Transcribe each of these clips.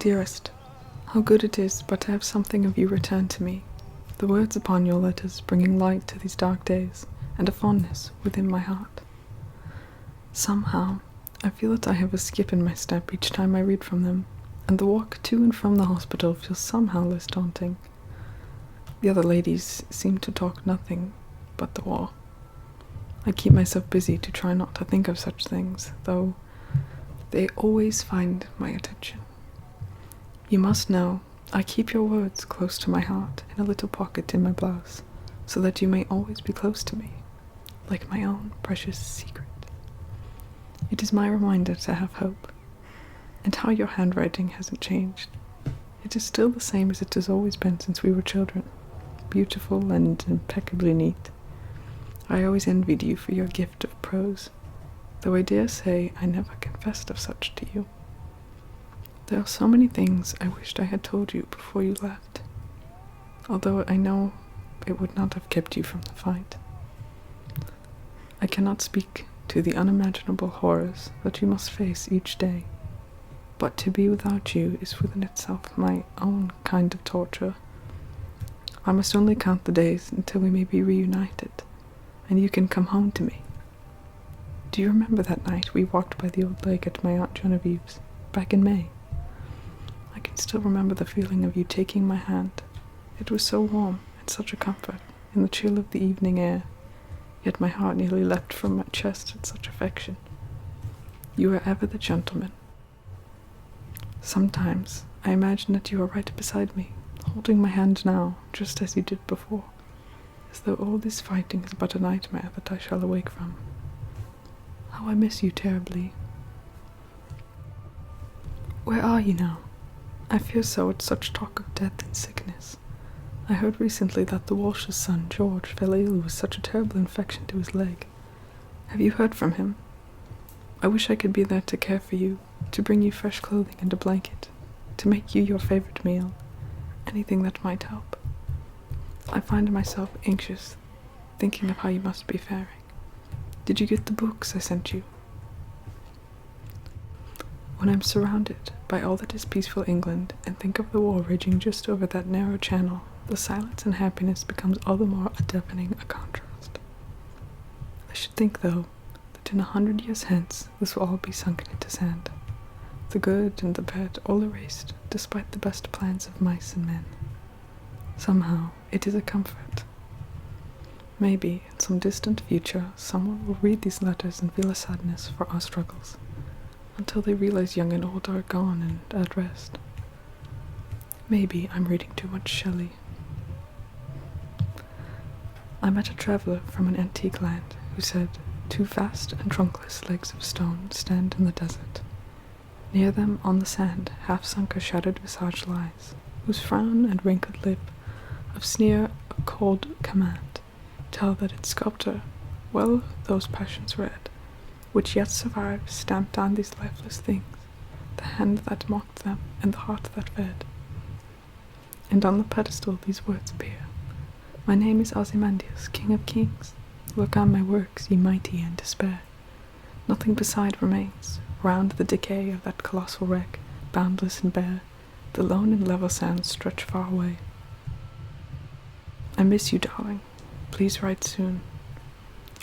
Dearest, how good it is but to have something of you return to me, the words upon your letters bringing light to these dark days, and a fondness within my heart. Somehow, I feel that I have a skip in my step each time I read from them, and the walk to and from the hospital feels somehow less daunting. The other ladies seem to talk nothing but the war. I keep myself busy to try not to think of such things, though they always find my attention. You must know, I keep your words close to my heart in a little pocket in my blouse, so that you may always be close to me, like my own precious secret. It is my reminder to have hope, and how your handwriting hasn't changed. It is still the same as it has always been since we were children, beautiful and impeccably neat. I always envied you for your gift of prose, though I dare say I never confessed of such to you. There are so many things I wished I had told you before you left, although I know it would not have kept you from the fight. I cannot speak to the unimaginable horrors that you must face each day, but to be without you is within itself my own kind of torture. I must only count the days until we may be reunited, and you can come home to me. Do you remember that night we walked by the old lake at my Aunt Genevieve's, back in May? I can still remember the feeling of you taking my hand. It was so warm and such a comfort in the chill of the evening air, yet my heart nearly leapt from my chest at such affection. You were ever the gentleman. Sometimes I imagine that you are right beside me, holding my hand now, just as you did before, as though all this fighting is but a nightmare that I shall awake from. How I miss you terribly. Where are you now? I fear so at such talk of death and sickness. I heard recently that the Walsh's son, George, fell ill with such a terrible infection to his leg. Have you heard from him? I wish I could be there to care for you, to bring you fresh clothing and a blanket, to make you your favorite meal, anything that might help. I find myself anxious, thinking of how you must be faring. Did you get the books I sent you? When I'm surrounded by all that is peaceful England and think of the war raging just over that narrow channel, the silence and happiness becomes all the more a deafening a contrast. I should think, though, that in 100 years hence this will all be sunken into sand, the good and the bad all erased, despite the best plans of mice and men. Somehow it is a comfort. Maybe in some distant future someone will read these letters and feel a sadness for our struggles, until they realize young and old are gone and at rest. Maybe I'm reading too much Shelley. I met a traveller from an antique land who said, 2 vast and trunkless legs of stone stand in the desert. Near them on the sand half-sunk a shattered visage lies, whose frown and wrinkled lip of sneer a cold command tell that its sculptor well those passions read, which yet survive, stamped on these lifeless things, the hand that mocked them and the heart that fed. And on the pedestal these words appear: My name is Ozymandias, King of Kings. Look on my works, ye mighty, and despair. Nothing beside remains. Round the decay of that colossal wreck, boundless and bare, the lone and level sands stretch far away. I miss you, darling. Please write soon.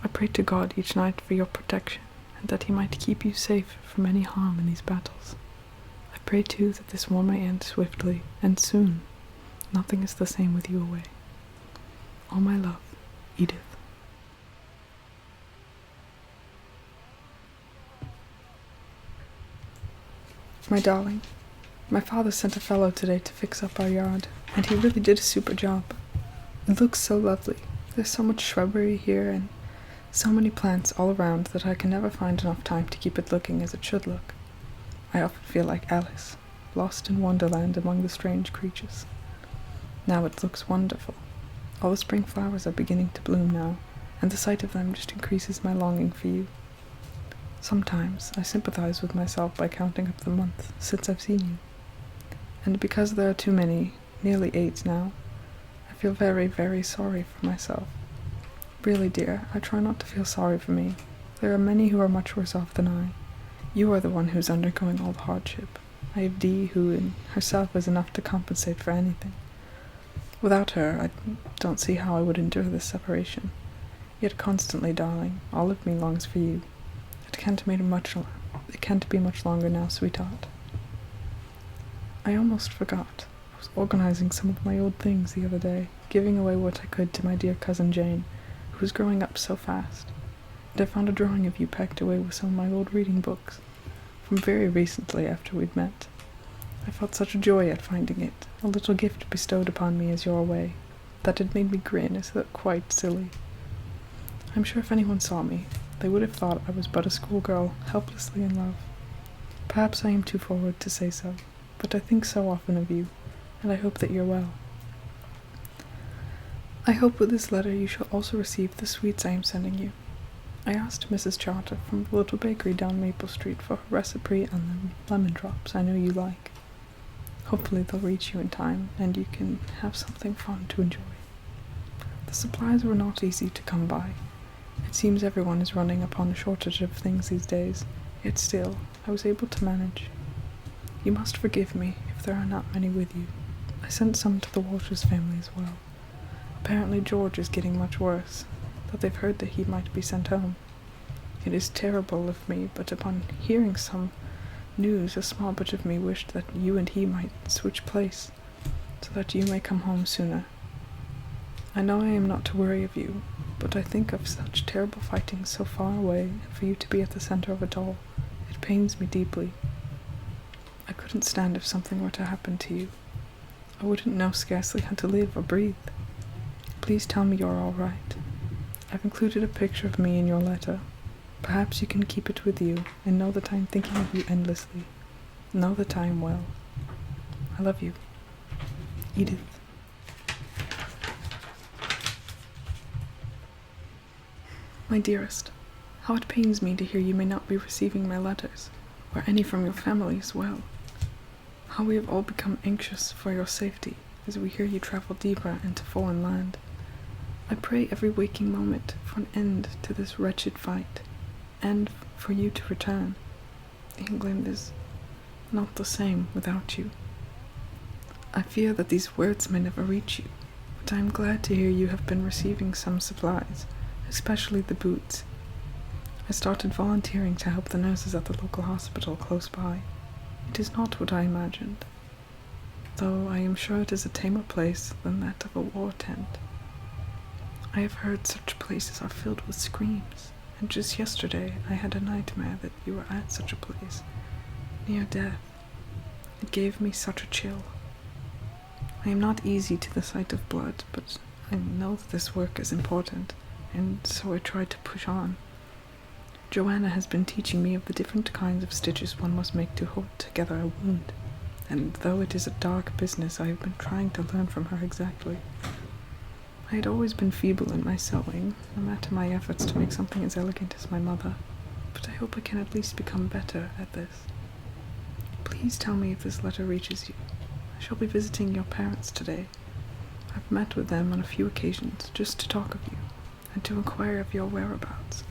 I pray to God each night for your protection, and that he might keep you safe from any harm in these battles. I pray too that this war may end swiftly, and soon. Nothing is the same with you away. All my love, Edith. My darling, my father sent a fellow today to fix up our yard, and he really did a super job. It looks so lovely. There's so much shrubbery here and so many plants all around that I can never find enough time to keep it looking as it should look. I often feel like Alice, lost in Wonderland among the strange creatures. Now it looks wonderful. All the spring flowers are beginning to bloom now, and the sight of them just increases my longing for you. Sometimes I sympathize with myself by counting up the months since I've seen you. And because there are too many, nearly 8 now, I feel very, very sorry for myself. Really, dear, I try not to feel sorry for me. There are many who are much worse off than I. You are the one who's undergoing all the hardship. I have Dee, who in herself is enough to compensate for anything. Without her, I don't see how I would endure this separation. Yet constantly, darling, all of me longs for you. It can't be much longer now, sweetheart. I almost forgot. I was organizing some of my old things the other day, giving away what I could to my dear cousin Jane, who was growing up so fast. And I found a drawing of you packed away with some of my old reading books, from very recently after we'd met. I felt such a joy at finding it, a little gift bestowed upon me as you're away, that it made me grin as though quite silly. I'm sure if anyone saw me, they would have thought I was but a schoolgirl, helplessly in love. Perhaps I am too forward to say so, but I think so often of you, and I hope that you're well. I hope with this letter you shall also receive the sweets I am sending you. I asked Mrs. Charter from the little bakery down Maple Street for her recipe and the lemon drops I know you like. Hopefully they'll reach you in time, and you can have something fun to enjoy. The supplies were not easy to come by. It seems everyone is running upon a shortage of things these days, yet still, I was able to manage. You must forgive me if there are not many with you. I sent some to the Walters family as well. Apparently George is getting much worse, though they've heard that he might be sent home. It is terrible of me, but upon hearing some news, a small bit of me wished that you and he might switch place, so that you may come home sooner. I know I am not to worry of you, but I think of such terrible fighting so far away, and for you to be at the center of it all, it pains me deeply. I couldn't stand if something were to happen to you. I wouldn't know scarcely how to live or breathe. Please tell me you're all right. I've included a picture of me in your letter. Perhaps you can keep it with you, and know that I am thinking of you endlessly. Know that I am well. I love you. Edith. My dearest, how it pains me to hear you may not be receiving my letters, or any from your family as well. How we have all become anxious for your safety, as we hear you travel deeper into foreign land. I pray every waking moment for an end to this wretched fight, and for you to return. England is not the same without you. I fear that these words may never reach you, but I am glad to hear you have been receiving some supplies, especially the boots. I started volunteering to help the nurses at the local hospital close by. It is not what I imagined, though I am sure it is a tamer place than that of a war tent. I have heard such places are filled with screams, and just yesterday I had a nightmare that you were at such a place, near death. It gave me such a chill. I am not easy to the sight of blood, but I know that this work is important, and so I tried to push on. Joanna has been teaching me of the different kinds of stitches one must make to hold together a wound, and though it is a dark business, I have been trying to learn from her exactly. I had always been feeble in my sewing, no matter my efforts to make something as elegant as my mother, but I hope I can at least become better at this. Please tell me if this letter reaches you. I shall be visiting your parents today. I've met with them on a few occasions just to talk of you, and to inquire of your whereabouts.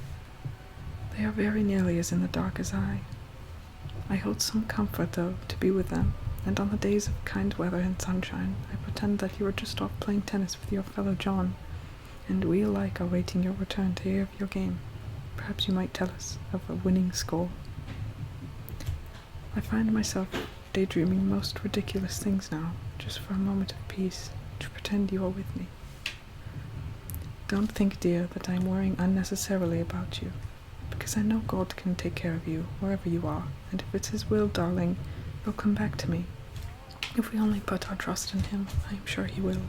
They are very nearly as in the dark as I. I hold some comfort, though, to be with them, and on the days of kind weather and sunshine, I pretend that you are just off playing tennis with your fellow John, and we alike are waiting your return to hear of your game. Perhaps you might tell us of a winning score. I find myself daydreaming most ridiculous things now, just for a moment of peace, to pretend you are with me. Don't think, dear, that I am worrying unnecessarily about you, because I know God can take care of you wherever you are, and if it's His will, darling, you'll come back to me. If we only put our trust in Him, I am sure He will.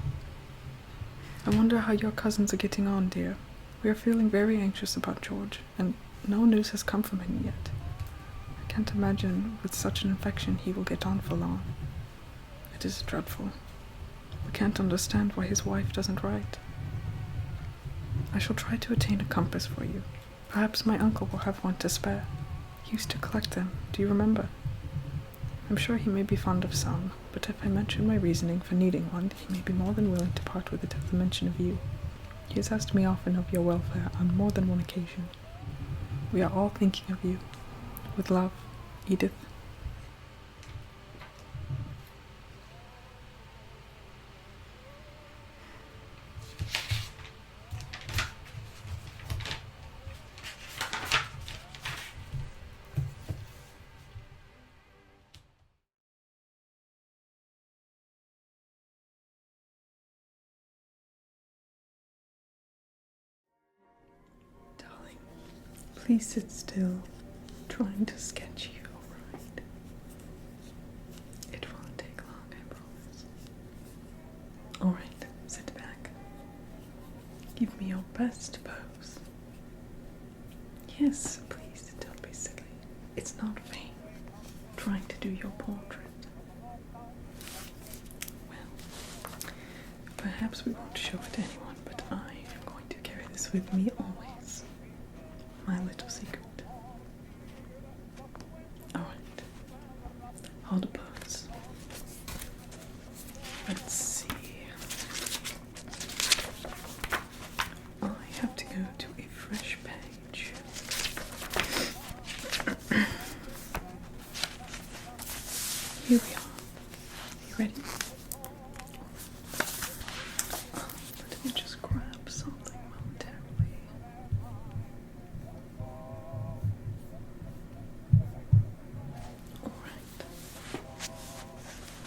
I wonder how your cousins are getting on, dear. We are feeling very anxious about George, and no news has come from him yet. I can't imagine with such an infection he will get on for long. It is dreadful. I can't understand why his wife doesn't write. I shall try to attain a compass for you. Perhaps my uncle will have one to spare. He used to collect them, do you remember? I'm sure he may be fond of some, but if I mention my reasoning for needing one, he may be more than willing to part with it at the mention of you. He has asked me often of your welfare on more than one occasion. We are all thinking of you. With love, Edith. Please sit still. I'm trying to sketch you, alright? It won't take long, I promise. Alright, sit back. Give me your best pose. Yes, please, don't be silly. It's not vain trying to do your portrait. Well, perhaps we won't show it to anyone, but I am going to carry this with me always. My little secret. Alright. Hold a pose. Let's see. I have to go to a fresh page. Here we are. You ready? Let me just grab something momentarily. Alright.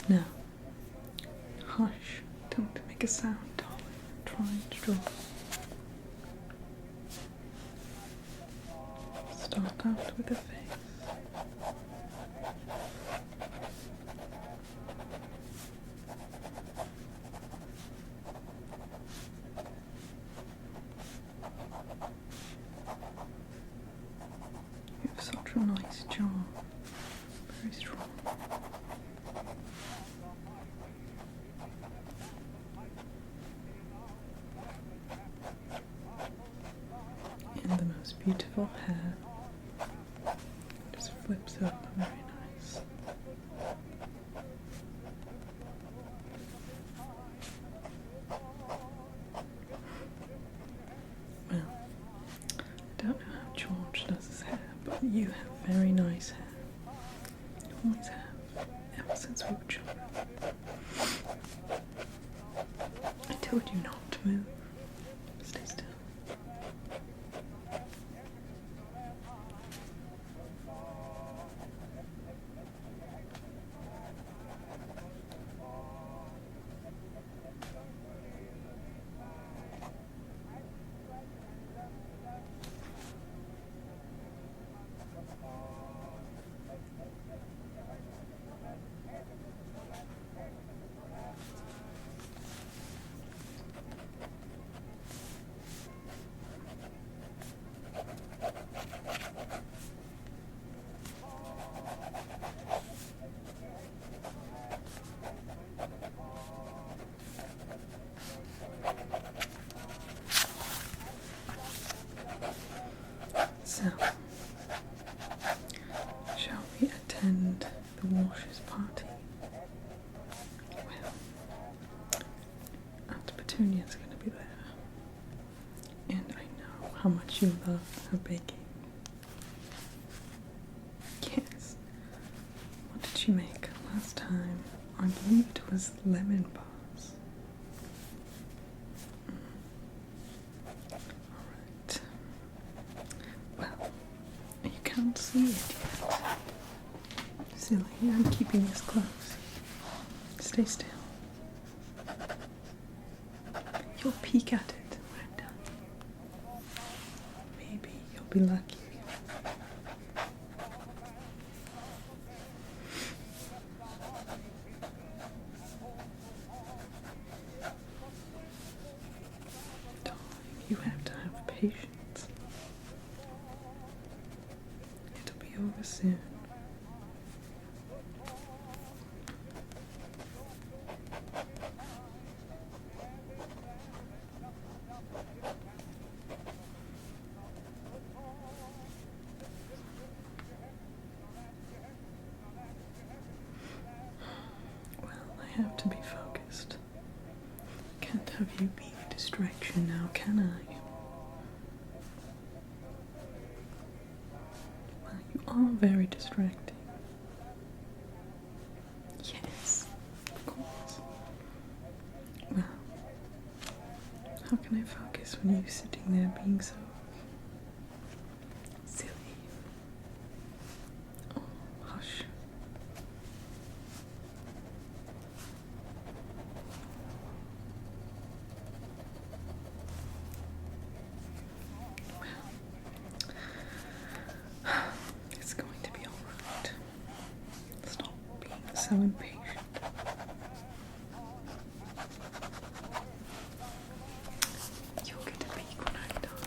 Now, hush. Don't make a sound, darling. I'm trying to draw. Start out with a face. You have such a nice jaw. Very strong. And the most beautiful hair. Just flips up, very nice. Well, I don't know how George does his hair, but you have very nice hair. You always have, ever since we were children. I told you not to move. Stay still. So, shall we attend the washers' party? Well, Aunt Petunia's going to be there, and I know how much you love her baking. Yes. What did she make last time? I believe it was lemon bars. Alright. Well, you can't see it yet. Silly, I'm keeping this close. Stay still. You'll peek at it when I'm done. Maybe you'll be lucky. Darling, you have to have patience. It'll be over soon. Well, I have to be focused. Can't have you be a distraction now, can I? Well, you are very distracting. Yes, of course. Well, how can I focus when you're sitting there being so silly? Oh, hush. impatient. You'll get a peek when I'm done.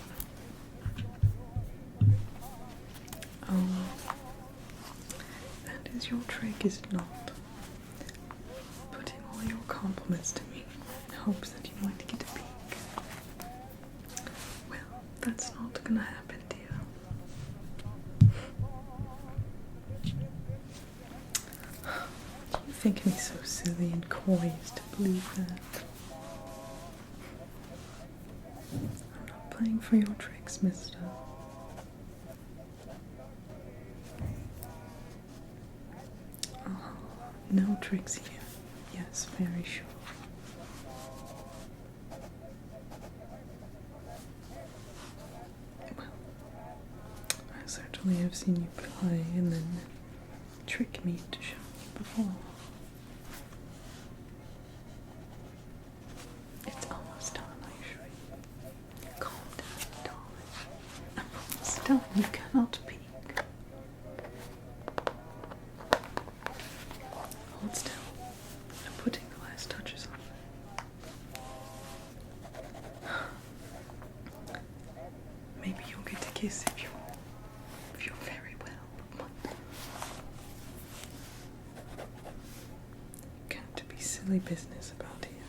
Oh, that is your trick, is it not? Putting all your compliments to me in hopes that you might get a peek. Well, that's not gonna happen, dear. You think me so silly and coy as to believe that. I'm not playing for your tricks, mister. No tricks here. Yes, very sure. Well, I certainly have seen you play and then trick me to show you before. It's almost done, actually. Calm down, darling. I'm almost done. You cannot peek. Hold still. I'm putting the last touches on it. Maybe you'll get to kiss if you're very well. Can't be silly business about here.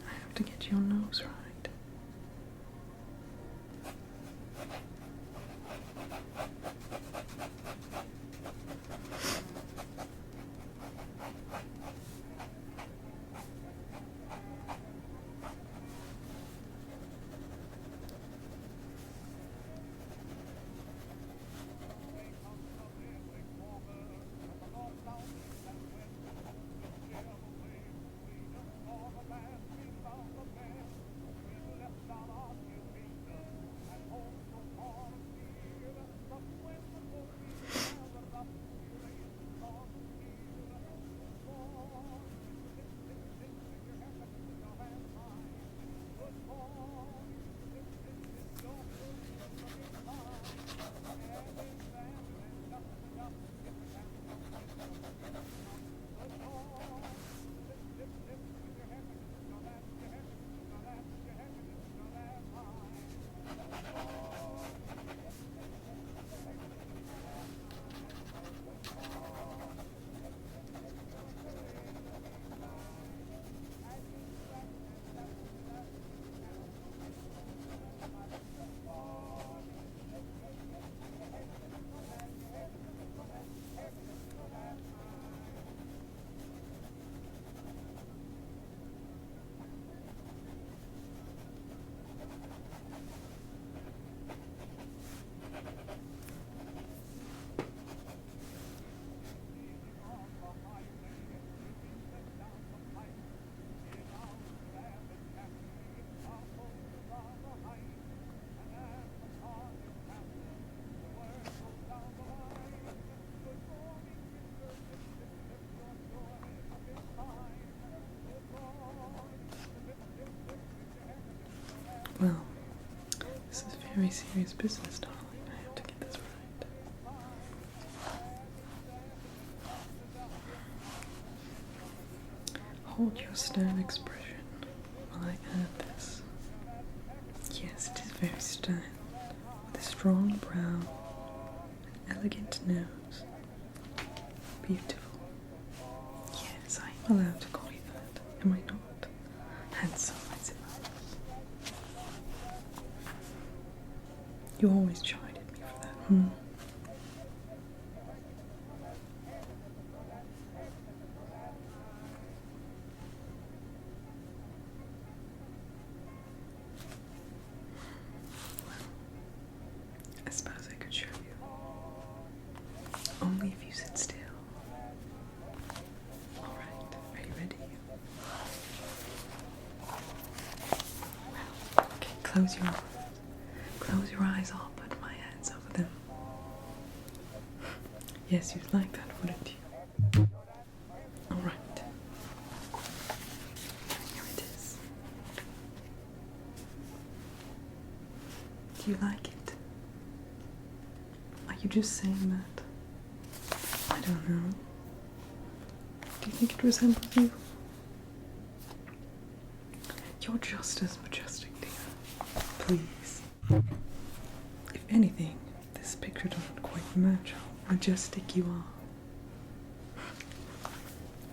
I have to get your nose right. Well, this is very serious business, darling. I have to get this right. Hold your stern expression while I add this. Yes, it is very stern, with a strong brow, an elegant nose. Beautiful. Yes, I am allowed to call you that, am I not? Handsome, I suppose. You always chided me for that, I suppose I could show you. Only if you sit still. Alright, are you ready? Well, okay, close your eyes. Close your eyes, I'll put my hands over them. Yes, you'd like that, wouldn't you? Alright. Here it is. Do you like it? Are you just saying that? I don't know. you think it resembles you? You're just as majestic, dear. Please. If anything, this picture doesn't quite match how majestic you are.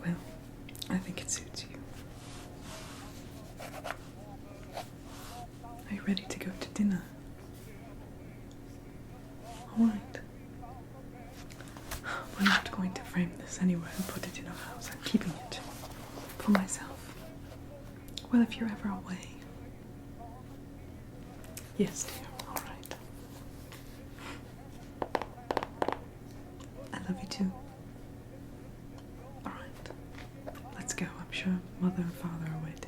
Well, I think it suits you. Are you ready to go to dinner? Alright. We're not going to frame this anywhere and put it in our house. I'm keeping it for myself. Well, if you're ever away. Yes, dear. Alright. I love you too. Alright. Let's go. I'm sure Mother and Father are waiting.